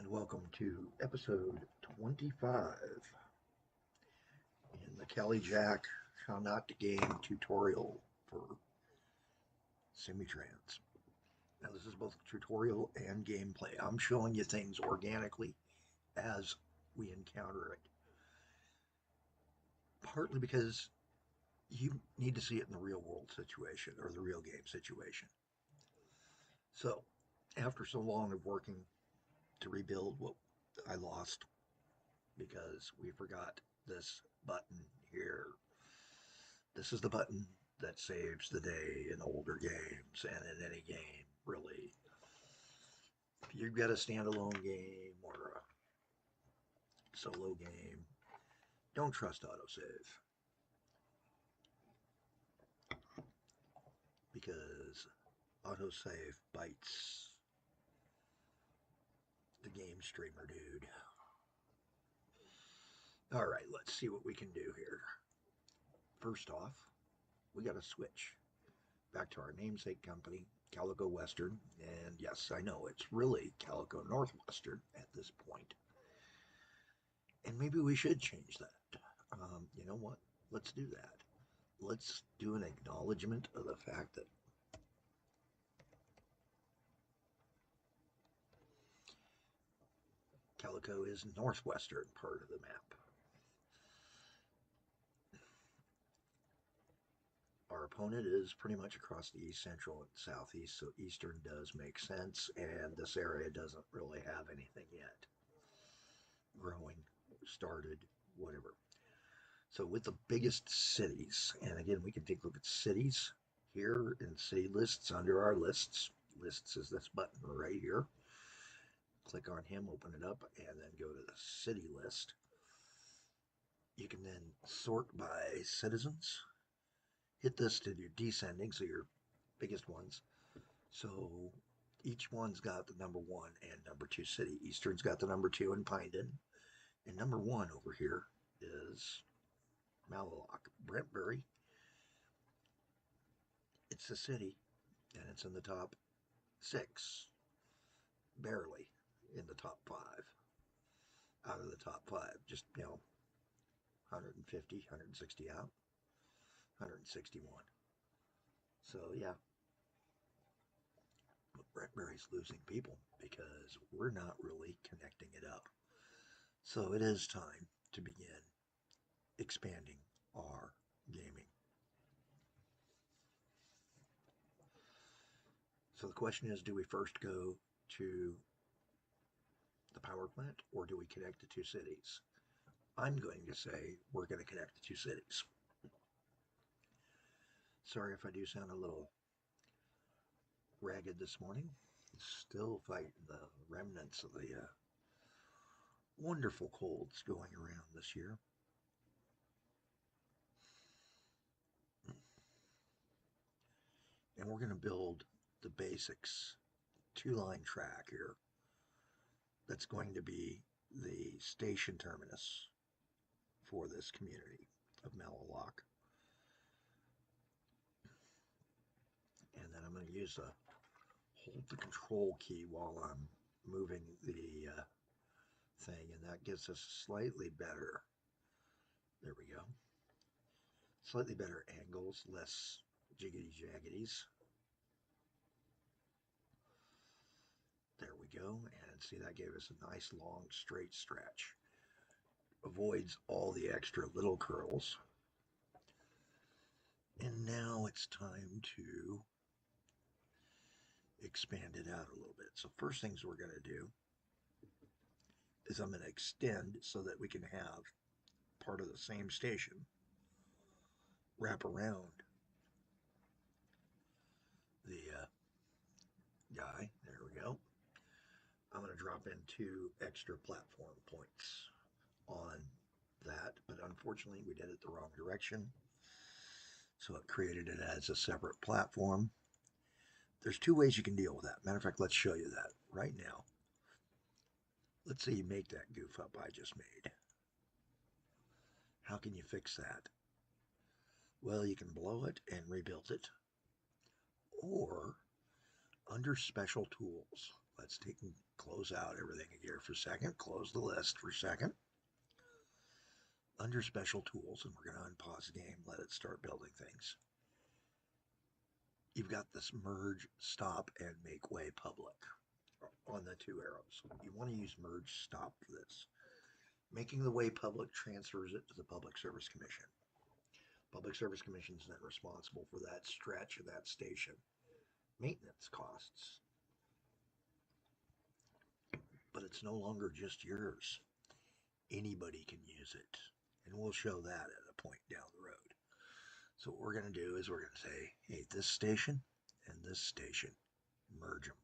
and welcome to episode 25 in the Kelly Jack How Not to Game tutorial for Simutrans. Now, this is both tutorial and gameplay. I'm showing you things organically as we encounter it, partly because you need to see it in the real world situation or the real game situation. So, after so long of working to rebuild what I lost because we forgot this button here. This is the button that saves the day in older games and in any game, really. If you've got a standalone game or a solo game, don't trust autosave because autosave bites the game streamer, dude. All right, let's see what we can do here. First off, we got to switch back to our namesake company, Calico Western. And yes, I know it's really Calico Northwestern at this point. And maybe we should change that. You know what? Let's do that. Let's do an acknowledgement of the fact that Calico is northwestern part of the map. Our opponent is pretty much across the east, central, and southeast, so eastern does make sense, and this area doesn't really have anything yet. Growing, started, whatever. So with the biggest cities, and again, we can take a look at cities here in city lists under our lists. Lists is this button right here. Click on him, open it up, and then go to the city list. You can then sort by citizens. Hit this to do descending, so your biggest ones. So each one's got the number 1 and number 2 city. Eastern's got the number 2 in Pinedon. And number 1 over here is Malalock. Brentbury. It's a city, and it's in the top 6. Barely in the top 5. Out of the top 5. Just, 150, 160 out. 161. So, yeah. But Brentbury's losing people because we're not really connecting it up. So it is time to begin expanding our gaming. So the question is, do we first go to the power plant or do we connect the 2 cities? I'm going to say we're going to connect the 2 cities. Sorry if I do sound a little ragged this morning. Still fighting the remnants of the wonderful colds going around this year. And we're going to build the basics 2-line track here. That's going to be the station terminus for this community of Malalock. And then I'm going to use hold the control key while I'm moving the thing, and that gives us slightly better, there we go, slightly better angles, less jiggity jaggities. There we go, and see, that gave us a nice long straight stretch. Avoids all the extra little curls. And now it's time to expand it out a little bit. So first things we're going to do is I'm going to extend so that we can have part of the same station wrap around the guy. There we go. I'm going to drop in 2 extra platform points on that, but unfortunately we did it the wrong direction. So it created it as a separate platform. There's 2 ways you can deal with that. Matter of fact, let's show you that right now. Let's say you make that goof up I just made. How can you fix that? Well, you can blow it and rebuild it. Or, under special tools, let's close out everything here for a second. Close the list for a second. Under special tools, and we're going to unpause the game, let it start building things. You've got this merge, stop, and make way public on the two arrows. You want to use merge stop for this. Making the way public transfers it to the Public Service Commission. Public Service Commission is then responsible for that stretch of that station. Maintenance costs. But it's no longer just yours. Anybody can use it. And we'll show that at a point down the road. So what we're going to do is we're going to say, hey, this station and this station, merge them.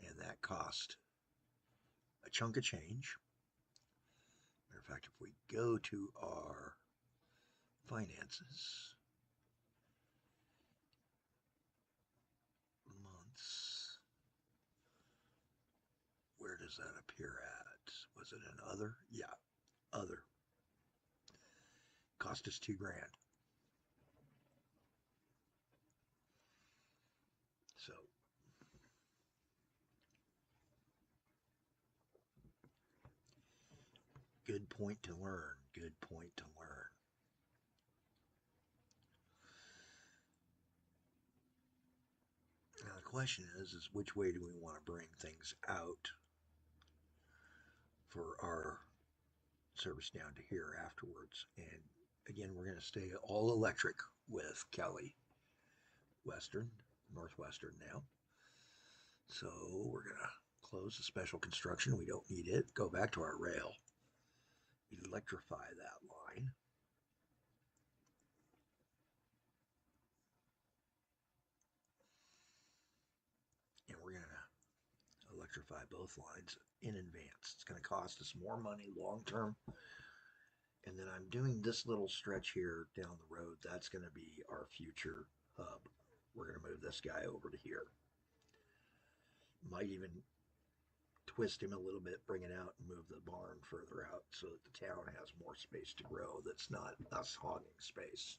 And that cost a chunk of change. Matter of fact, if we go to our finances, months, where does that appear at? Was it in other? Yeah, other. Cost us $2,000. So good point to learn. Good point to learn. Now the question is which way do we want to bring things out for our service down to here afterwards? And again, we're going to stay all electric with Cali Western, Northwestern now. So we're going to close the special construction. We don't need it. Go back to our rail. Electrify that line. And we're going to electrify both lines in advance. It's going to cost us more money long term. And then I'm doing this little stretch here down the road. That's going to be our future hub. We're going to move this guy over to here. Might even twist him a little bit, bring it out, and move the barn further out so that the town has more space to grow that's not us hogging space.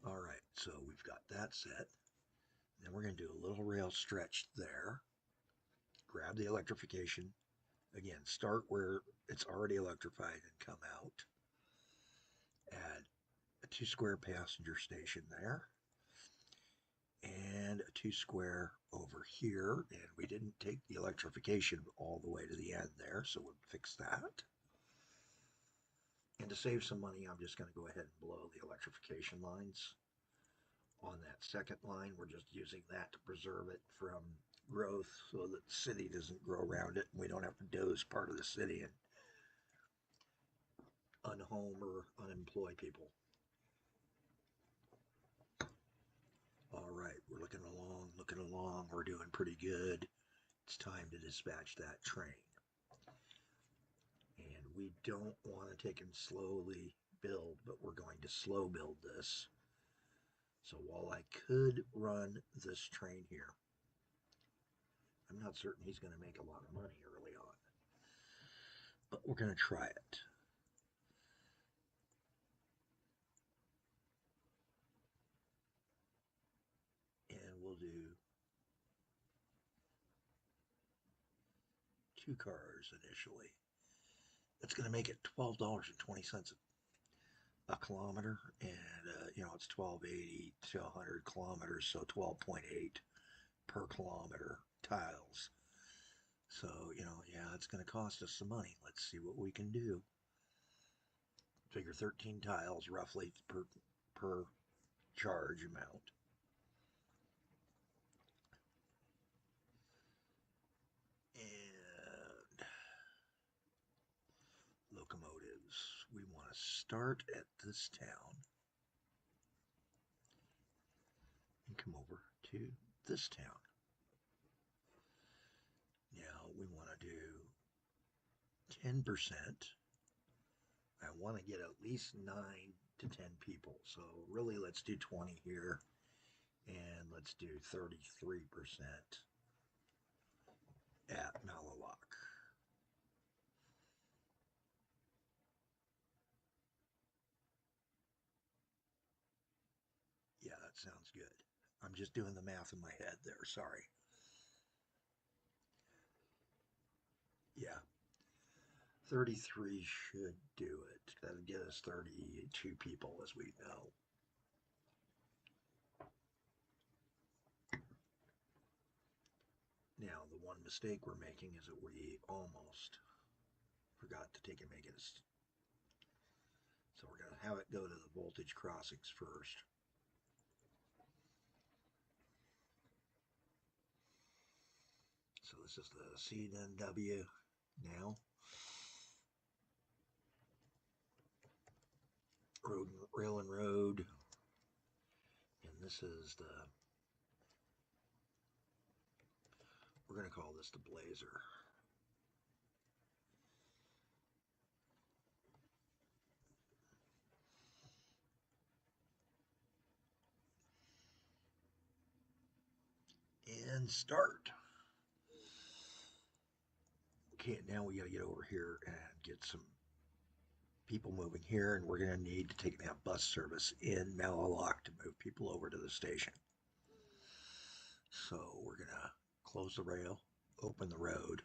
All right, so we've got that set. Then we're going to do a little rail stretch there. Grab the electrification. Again, start where it's already electrified and come out. Add a 2 square passenger station there. And a 2 square over here. And we didn't take the electrification all the way to the end there, so we'll fix that. And to save some money, I'm just going to go ahead and blow the electrification lines. On that second line, we're just using that to preserve it from growth so that the city doesn't grow around it and we don't have to doze part of the city and unhome or unemploy people. All right, we're looking along, we're doing pretty good. It's time to dispatch that train. And we don't want to take and slowly build, but we're going to slow build this. So while I could run this train here, I'm not certain he's going to make a lot of money early on. But we're going to try it. And we'll do 2 cars initially. That's going to make it $12.20 a kilometer, and it's 1280 to 100 kilometers, so 12.8 per kilometer tiles. So yeah, it's going to cost us some money. Let's see what we can do. Figure 13 tiles roughly per charge amount. And locomotives, we want to start at this town and come over to this town. Now we want to do 10%. I want to get at least 9 to 10 people. So really let's do 20 here and let's do 33% at Malalock. that sounds good. I'm just doing the math in my head there. Sorry. Yeah, 33 should do it. That'll get us 32 people, as we know. Now, the one mistake we're making is that we almost forgot to take and make it. So we're going to have it go to the voltage crossings first. So this is the CNW now. Road, rail and road. And this is the, we're going to call this the Blazer. And start. Okay, now we got to get over here and get some people moving here, and we're going to need to take that bus service in Malalock to move people over to the station. So we're going to close the rail, open the road.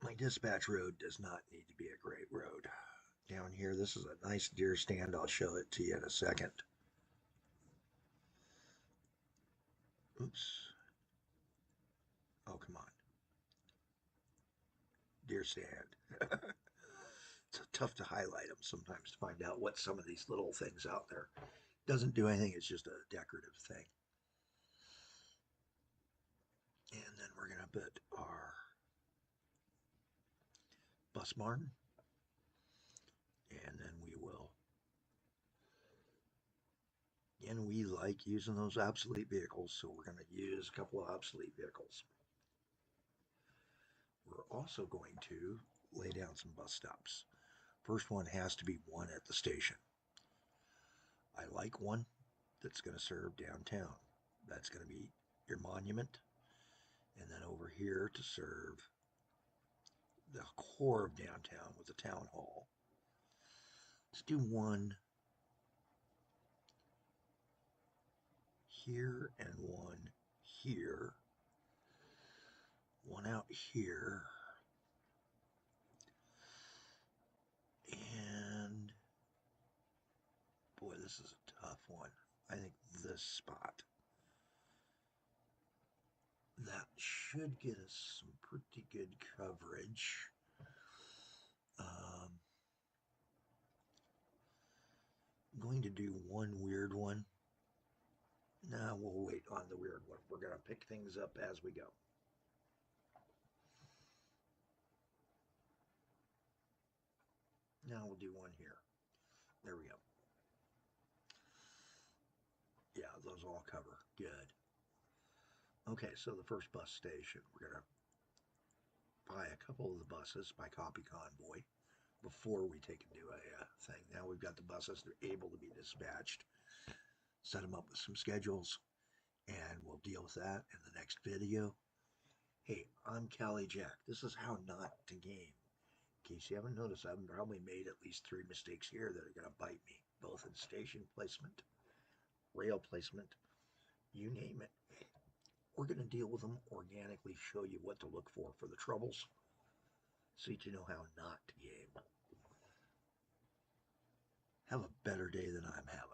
My dispatch road does not need to be a great road. Down here, this is a nice deer stand. I'll show it to you in a second. Oops. Oh, come on. Deer stand. It's tough to highlight them sometimes to find out what some of these little things out there. Doesn't do anything, it's just a decorative thing. And then we're going to put our bus barn. And then we will. And we like using those obsolete vehicles, so we're going to use a couple of obsolete vehicles. We're also going to lay down some bus stops. First one has to be one at the station. I like one that's going to serve downtown. That's going to be your monument. And then over here to serve the core of downtown with the town hall. Let's do one here and one here. One out here. And boy, this is a tough one. I think this spot. That should get us some pretty good coverage. I'm going to do one weird one. No, we'll wait on the weird one. We're going to pick things up as we go. Now we'll do one here. There we go. Yeah, those all cover. Good. Okay, so the first bus station, we're going to buy a couple of the buses by Copy Convoy before we take and do a thing. Now we've got the buses, they're able to be dispatched. Set them up with some schedules, and we'll deal with that in the next video. Hey, I'm Cali Jack. This is how not to game. In case you haven't noticed, I've probably made at least 3 mistakes here that are going to bite me, both in station placement, rail placement, you name it. We're going to deal with them organically, show you what to look for the troubles, so that you know how not to game. Have a better day than I'm having.